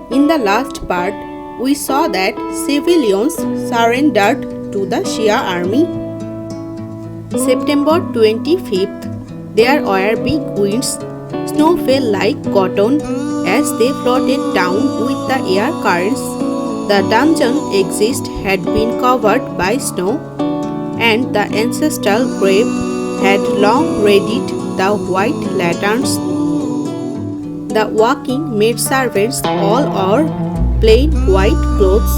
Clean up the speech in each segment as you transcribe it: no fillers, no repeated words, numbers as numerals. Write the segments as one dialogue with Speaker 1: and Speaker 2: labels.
Speaker 1: In the last part, we saw that civilians surrendered to the Shia army. September 25th, there were big winds. Snow fell like cotton as they floated down with the air currents. The dungeon exit had been covered by snow, and the ancestral grave had long readied the white lanterns. The walking maidservants all wore plain white clothes,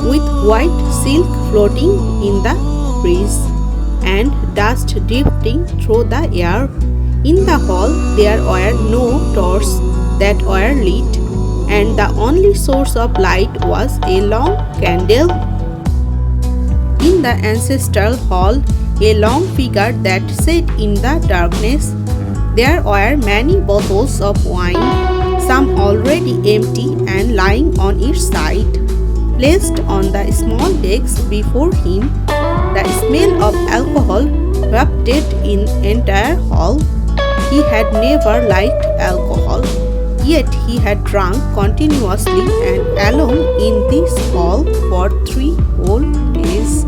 Speaker 1: with white silk floating in the breeze and dust drifting through the air. In the hall there were no torches that were lit, and the only source of light was a long candle. In the ancestral hall, a long figure that sat in the darkness. There were many bottles of wine, some already empty and lying on its side. Placed on the small desk before him, the smell of alcohol wafted in the entire hall. He had never liked alcohol, yet he had drunk continuously and alone in this hall for 3 whole days.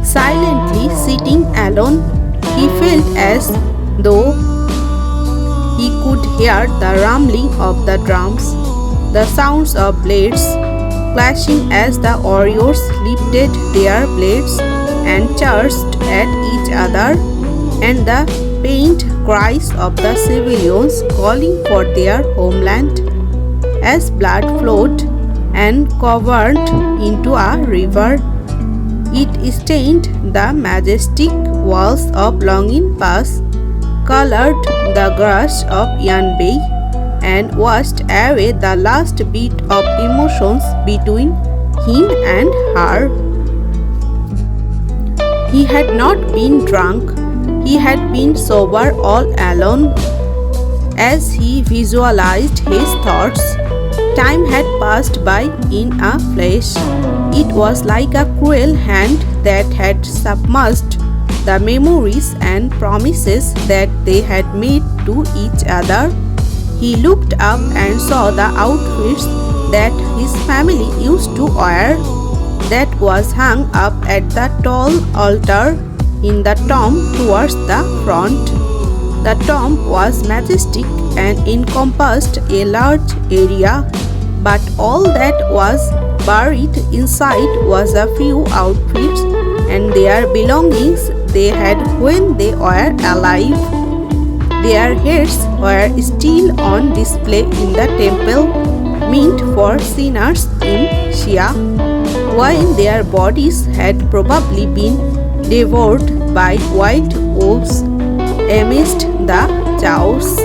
Speaker 1: Silently sitting alone, he felt as though he could hear the rumbling of the drums, the sounds of blades clashing as the warriors lifted their blades and charged at each other, and the faint cries of the civilians calling for their homeland as blood flowed and covered into a river. It stained the majestic walls of Longin Pass, colored the grass of Yanbei, and washed away the last bit of emotions between him and her. He had not been drunk, he had been sober all along. As he visualized his thoughts, time had passed by in a flash. It was like a cruel hand that had submerged the memories and promises that they had made to each other. He looked up and saw the outfits that his family used to wear, that was hung up at the tall altar in the tomb towards the front. The tomb was majestic and encompassed a large area, but all that was buried inside was a few outfits and their belongings they had when they were alive. Their heads were still on display in the temple meant for sinners in Shia, while their bodies had probably been devoured by wild wolves amidst the chaos.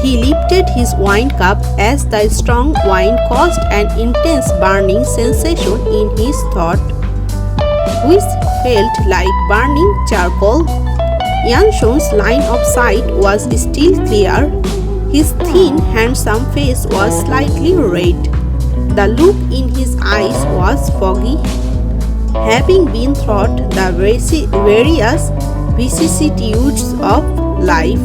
Speaker 1: He lifted his wine cup as the strong wine caused an intense burning sensation in his throat, which felt like burning charcoal. Yanshun's line of sight was still clear. His thin, handsome face was slightly red. The look in his eyes was foggy. Having been through the various vicissitudes of life,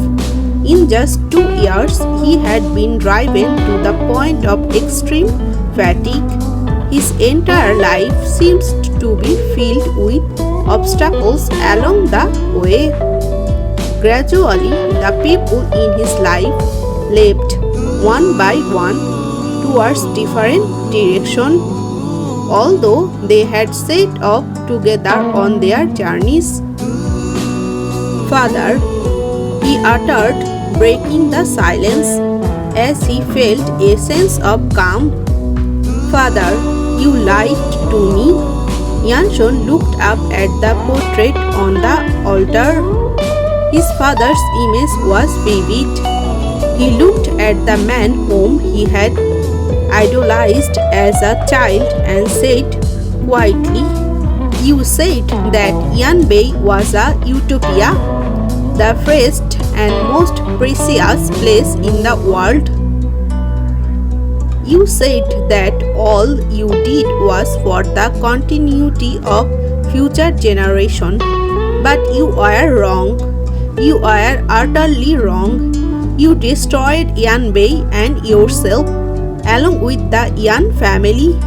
Speaker 1: in just 2 years he had been driven to the point of extreme fatigue. His entire life seems to be filled with obstacles along the way. Gradually, the people in his life left one by one towards different directions, although they had set off together on their journeys. "Father," he uttered, breaking the silence as he felt a sense of calm. "Father, you lied to me." Yanshun looked up at the portrait on the altar. His father's image was vivid. He looked at the man whom he had idolized as a child and said quietly, "You said that Yanbei was a utopia, the first and most precious place in the world. You said that all you did was for the continuity of future generation, but you are wrong. You are utterly wrong. You destroyed Yanbei and yourself, along with the Yan family.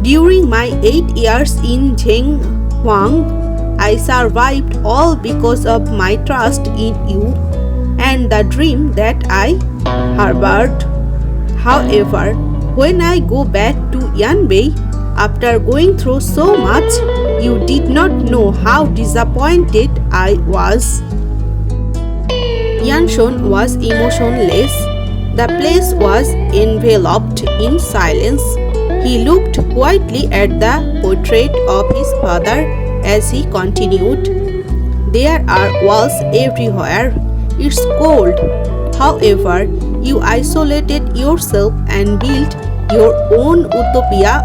Speaker 1: During my 8 years in Zhenghuang, I survived all because of my trust in you and the dream that I harbored. However, when I go back to Yanbei, after going through so much, you did not know how disappointed I was. Yanshun was emotionless. The place was enveloped in silence. He looked quietly at the portrait of his father as he continued. There are walls everywhere. It's cold. However, you isolated yourself and built your own utopia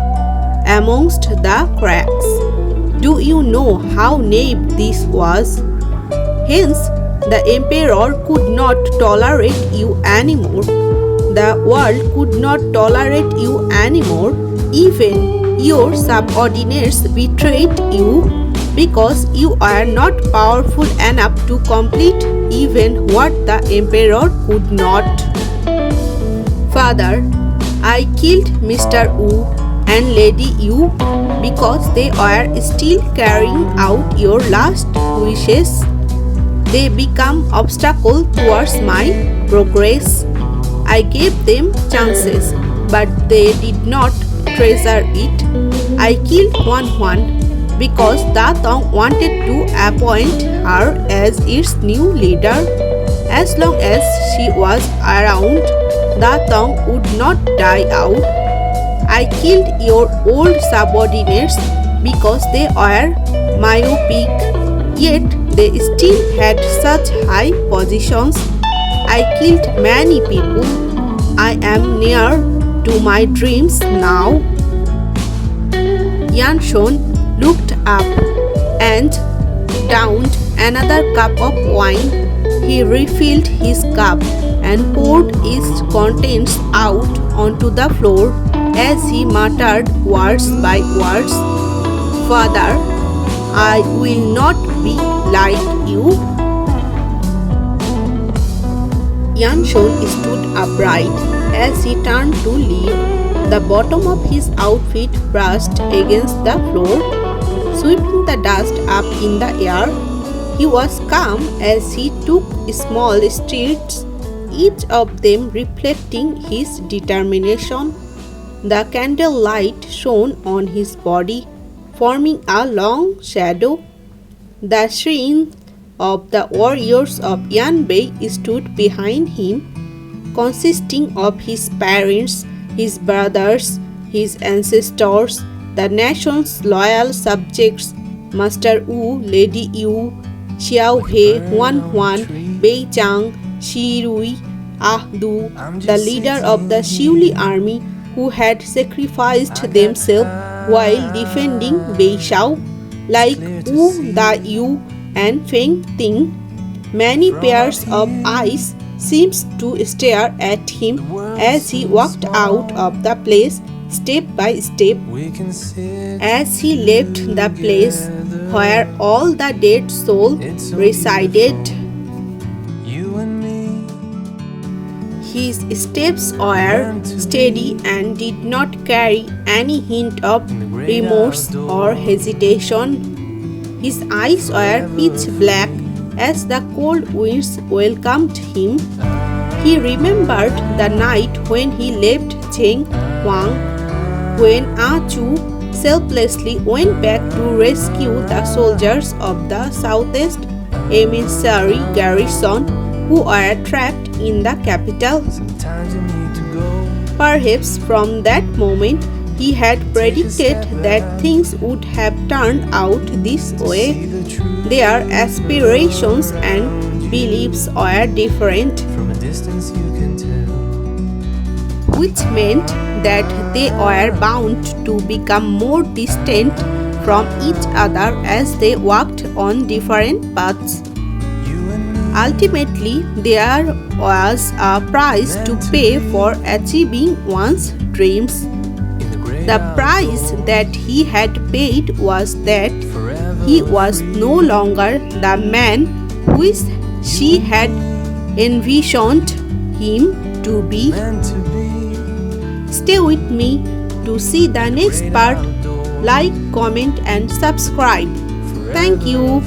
Speaker 1: amongst the cracks. Do you know how naive this was? Hence, the emperor could not tolerate you anymore. The world could not tolerate you anymore. Even your subordinates betrayed you because you are not powerful enough to complete even what the emperor could not. Father, I killed Mr. Wu and Lady Yu because they are still carrying out your last wishes. They become obstacle towards my progress. I gave them chances, but they did not treasure it. I killed Huan Huan because Datong wanted to appoint her as its new leader. As long as she was around, Datong would not die out. I killed your old subordinates because they are myopic, yet they still had such high positions. I killed many people. I am near to my dreams now. Yanshun looked up and downed another cup of wine. He refilled his cup and poured its contents out onto the floor as he muttered words by words. Father, I will not be like you. Yanshun stood upright as he turned to leave. The bottom of his outfit brushed against the floor, sweeping the dust up in the air. He was calm as he took small strides, each of them reflecting his determination. The candlelight shone on his body, forming a long shadow. The shrine of the warriors of Yanbei stood behind him, consisting of his parents, his brothers, his ancestors, the nation's loyal subjects, Master Wu, Lady Yu, Xiao He, Huan Huan, Bei Chang, Shi Rui, Ah Du, the leader of the Xiuli army who had sacrificed themselves while defending Bei Shao, like Wu Da Yu and Feng Ting. Many pairs of eyes seemed to stare at him as he walked out of the place step by step. As he left the place where all the dead souls resided, his steps were steady and did not carry any hint of remorse or hesitation. His eyes were pitch black as the cold winds welcomed him. He remembered the night when he left Zhenghuang, when Ah Chu selflessly went back to rescue the soldiers of the Southeast Emissary Garrison who were trapped in the capital. Perhaps from that moment, he had predicted that things would have turned out this way. Their aspirations and beliefs were different, which meant that they were bound to become more distant from each other as they walked on different paths. Ultimately, there was a price to pay for achieving one's dreams. The price that he had paid was that he was no longer the man which she had envisioned. him to be. Stay with me to see the next part. Like, comment and subscribe. Thank you.